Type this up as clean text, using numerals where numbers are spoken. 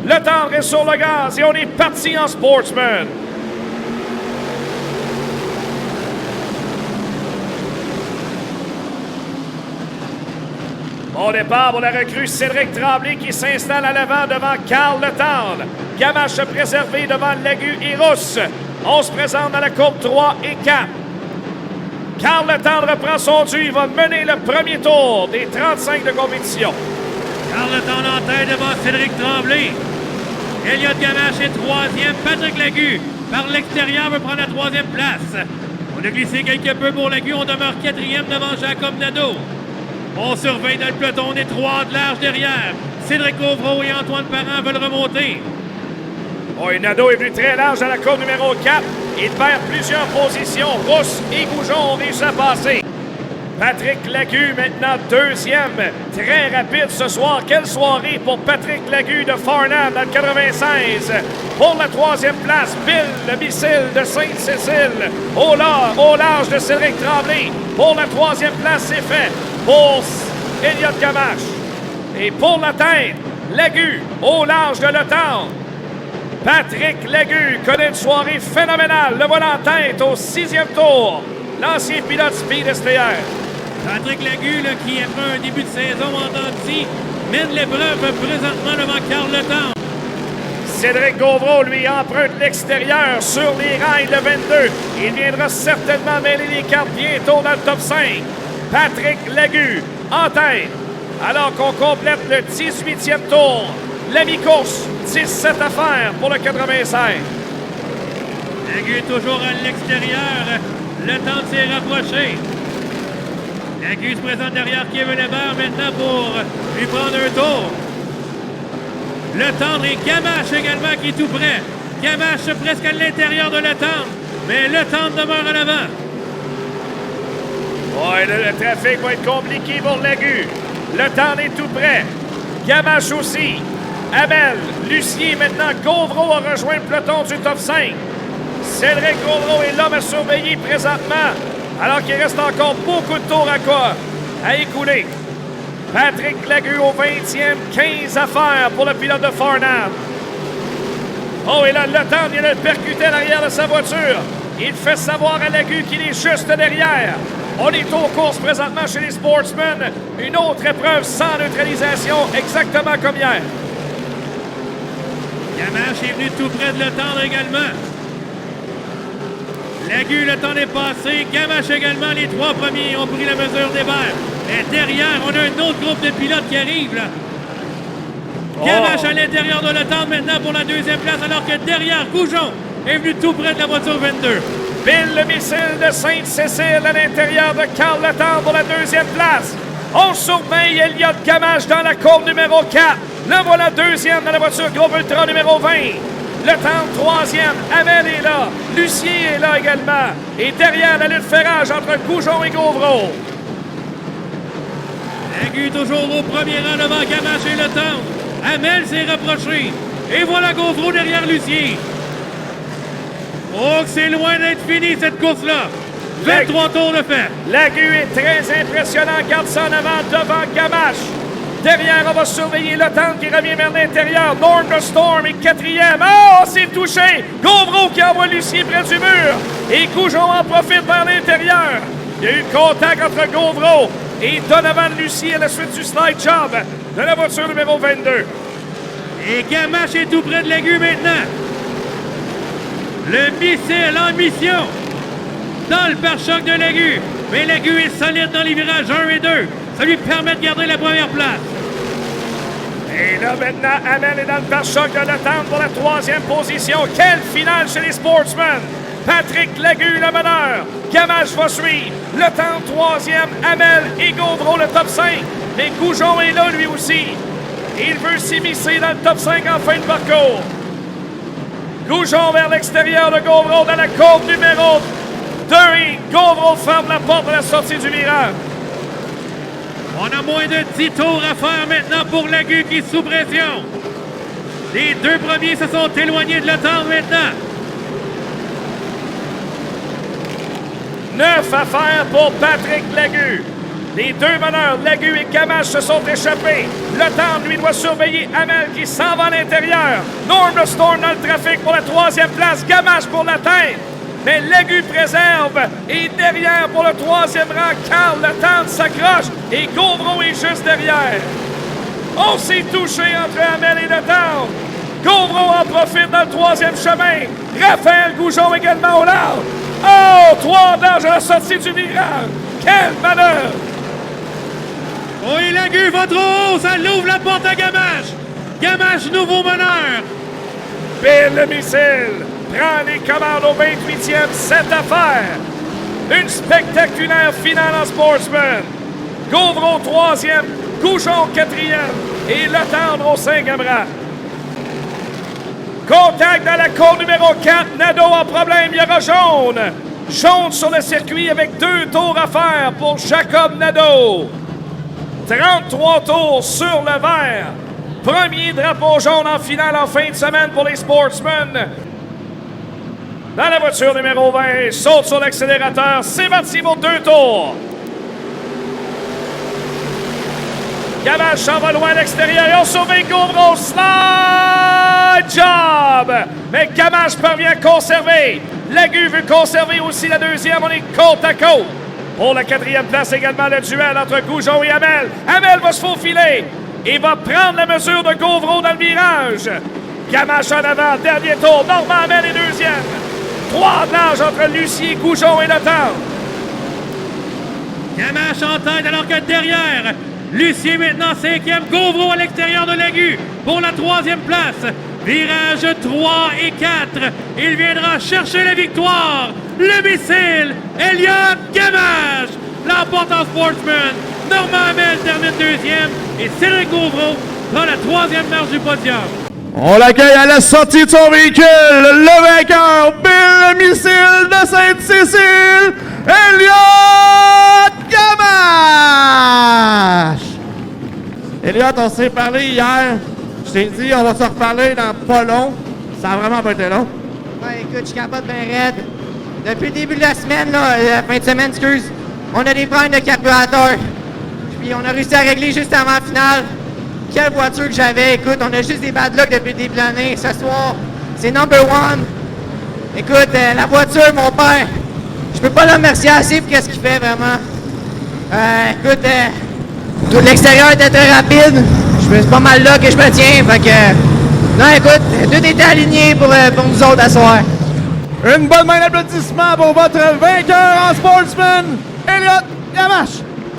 Le tendre est sur le gaz et on est parti en Sportsman. Au départ pour la recrue Cédric Tremblay qui s'installe à l'avant devant Carl Letendre. Gamache préservé devant Lagu et Rousse. On se présente dans la courbe 3 et 4. Carl Letendre reprend son dû. Il va mener le premier tour des 35 de compétition. Carl Letendre en tête devant Cédric Tremblay. Elliott Gamache est troisième. Patrick Lagu, par l'extérieur, veut prendre la troisième place. On a glissé quelque peu pour Lagu. On demeure quatrième devant Jacob Nadeau. On surveille dans le peloton, on est 3 de large derrière. Cédric Gauvreau et Antoine Parent veulent remonter. Oui, Nadeau est venu très large à la courbe numéro 4. Il perd plusieurs positions. Rousse et Goujon ont réussi à passer. Patrick Lagu maintenant deuxième. Très rapide ce soir. Quelle soirée pour Patrick Lagu de Farnham dans le 96. Pour la troisième place, Bill, le missile de Sainte-Cécile. Au large de Cédric Tremblay. Pour la troisième place, c'est fait pour Elliott Gamache. Et pour la tête, Lagu, au large de Letendre. Patrick Lagu connaît une soirée phénoménale. Le voilà en tête au 6e tour. L'ancien pilote Speed STR. Patrick Lagu, qui après un début de saison ententi, mène l'épreuve présentement devant Carl Letendre. Cédric Gauvreau, lui, emprunte l'extérieur sur les rails le 22. Il viendra certainement mêler les cartes bientôt dans le top 5. Patrick Lagu en tête, alors qu'on complète le 18e tour. La mi-course, 17 à faire pour le 85. Lagu est toujours à l'extérieur. Le temps s'est rapproché. Lagu se présente derrière Kevin Hébert maintenant pour lui prendre un tour. Le tendre et Gamache également qui est tout près. Gamache presque à l'intérieur de le tendre, mais le tendre demeure en avant. Oui, le trafic va être compliqué pour Lagu. Le tendre est tout près. Gamache aussi. Abel, Lucien maintenant. Gauvreau a rejoint le peloton du top 5. Cédric Gauvreau est l'homme à surveiller présentement, alors qu'il reste encore beaucoup de tours à écouler. Patrick Lagu au 20e, 15 à faire pour le pilote de Farnham. Oh, et là, le temps, il a le percuté à l'arrière de sa voiture. Il fait savoir à Lagu qu'il est juste derrière. On est aux courses présentement chez les Sportsmen. Une autre épreuve sans neutralisation, exactement comme hier. Gamache est venu tout près de le tendre également. Lagu, le temps est passé. Gamache également, les 3 premiers ont pris la mesure des verts. Et derrière, on a un autre groupe de pilotes qui arrive là. Gamache à l'intérieur de le tendre maintenant pour la 2e place, alors que derrière, Goujon est venu tout près de la voiture 22. Bill, le missile de Sainte-Cécile à l'intérieur de Carl Letendre pour la 2e place. On surveille Elliott Gamache dans la courbe numéro 4. Le voilà 2e dans la voiture groupe ultra numéro 20. Le tendre 3e. Amel est là. Lucien est là également. Et derrière, la lutte ferrage entre Goujon et Gauvreau. Lagu toujours au premier rang devant Gamache et le tendre. Amel s'est rapproché. Et voilà Gauvreau derrière Lucien. Oh, c'est loin d'être fini cette course-là. 23 tours de fait. Lagu est très impressionnant. Garde ça en avant devant Gamache. Derrière, on va surveiller le tendre qui revient vers l'intérieur. Norm the Storm est 4e. Oh, c'est touché. Gauvreau qui envoie Lucien près du mur. Et Goujon en profite vers l'intérieur. Il y a eu contact entre Gauvreau et Donovan Lucien à la suite du slide job de la voiture numéro 22. Et Gamache est tout près de Lagu maintenant. Le missile en mission dans le pare-choc de Lagu. Mais Lagu est solide dans les virages 1 et 2. Ça lui permet de garder la première place. Et là, maintenant, Amel est dans le pare-choc de Letendre pour la 3e position. Quelle finale chez les Sportsmen! Patrick Lagu, le meneur. Gamache va suivre. Letendre 3e. Amel et Gauvreau, le top 5. Mais Goujon est là, lui aussi. Il veut s'immiscer dans le top 5 en fin de parcours. Goujon vers l'extérieur de Gauvreau dans la courbe numéro 2. Et Gauvreau ferme la porte à la sortie du virage. On a moins de 10 tours à faire maintenant pour Lagu qui est sous pression. Les 2 premiers se sont éloignés de Letendre maintenant. 9 à faire pour Patrick Lagu. Les deux meneurs, Lagu et Gamache, se sont échappés. Le Tendre, lui, doit surveiller Hamel qui s'en va à l'intérieur. Norm le Storm dans le trafic pour la 3e place. Gamache pour la tête. Mais Lagu préserve. Et derrière pour le 3e rang, Carl Le Tendre s'accroche. Et Gauvreau est juste derrière. On s'est touché entre Hamel et Le Tendre. Gauvreau en profite dans le 3e chemin. Raphaël Goujon également au large. Oh! 3 larges à la sortie du virage. Quelle manœuvre! Oh, et Lagu va trop haut, ça l'ouvre la porte à Gamache. Gamache, nouveau meneur. Bill le missile prend les commandes au 28e, cette affaire. Une spectaculaire finale en Sportsman. Gauvreau 3e, Goujon 4e et Le Tendre au 5e rang. Contact dans la course numéro 4. Nadeau en problème, il y aura jaune. Jaune sur le circuit avec 2 tours à faire pour Jacob Nadeau. 33 tours sur le vert. Premier drapeau jaune en finale en fin de semaine pour les Sportsmen. Dans la voiture numéro 20, saute sur l'accélérateur. C'est parti pour 2 tours. Gamache s'en va loin à l'extérieur. Ils ont sauvé Gauvreau. Slide job! Mais Gamache parvient à conserver. Lagu veut conserver aussi la 2e. On est côte à côte. Pour la 4e place également, le duel entre Goujon et Hamel. Hamel va se faufiler et va prendre la mesure de Gauvreau dans le virage. Gamache en avant, dernier tour. Normand Hamel est 2e. 3 de large entre Lucier, Goujon et Le Tendre. Gamache en tête alors que derrière, Lucier maintenant 5e. Gauvreau à l'extérieur de Lagu pour la 3e place. Virage 3 et 4. Il viendra chercher la victoire. Le missile, Elliott Gamache l'emporte en Sportsman. Normand Hamel termine 2e et Cédric Gauvreau prend la 3e marche du podium. On l'accueille à la sortie de son véhicule, le vainqueur, Bill le missile de Sainte-Cécile, Elliott Gamache! Elliott, on s'est parlé hier. Je t'ai dit, on va se reparler dans pas long. Ça a vraiment pas été long. Ouais, écoute, je capote bien raide. Depuis le début de la semaine, la fin de semaine, excuse, on a des problèmes de carburateur. Puis on a réussi à régler juste avant la finale. Quelle voiture que j'avais, écoute, on a juste des bad luck depuis le début de l'année. Ce soir, c'est number 1. Écoute, la voiture, mon père, je peux pas le remercier assez pour ce qu'il fait, vraiment. Écoute, tout l'extérieur était très rapide. C'est pas mal là que je me tiens, fait que... Non, écoute, tout était aligné pour nous autres à soir. Une bonne main d'applaudissement pour votre vainqueur en Sportsman, Elliott Gamache!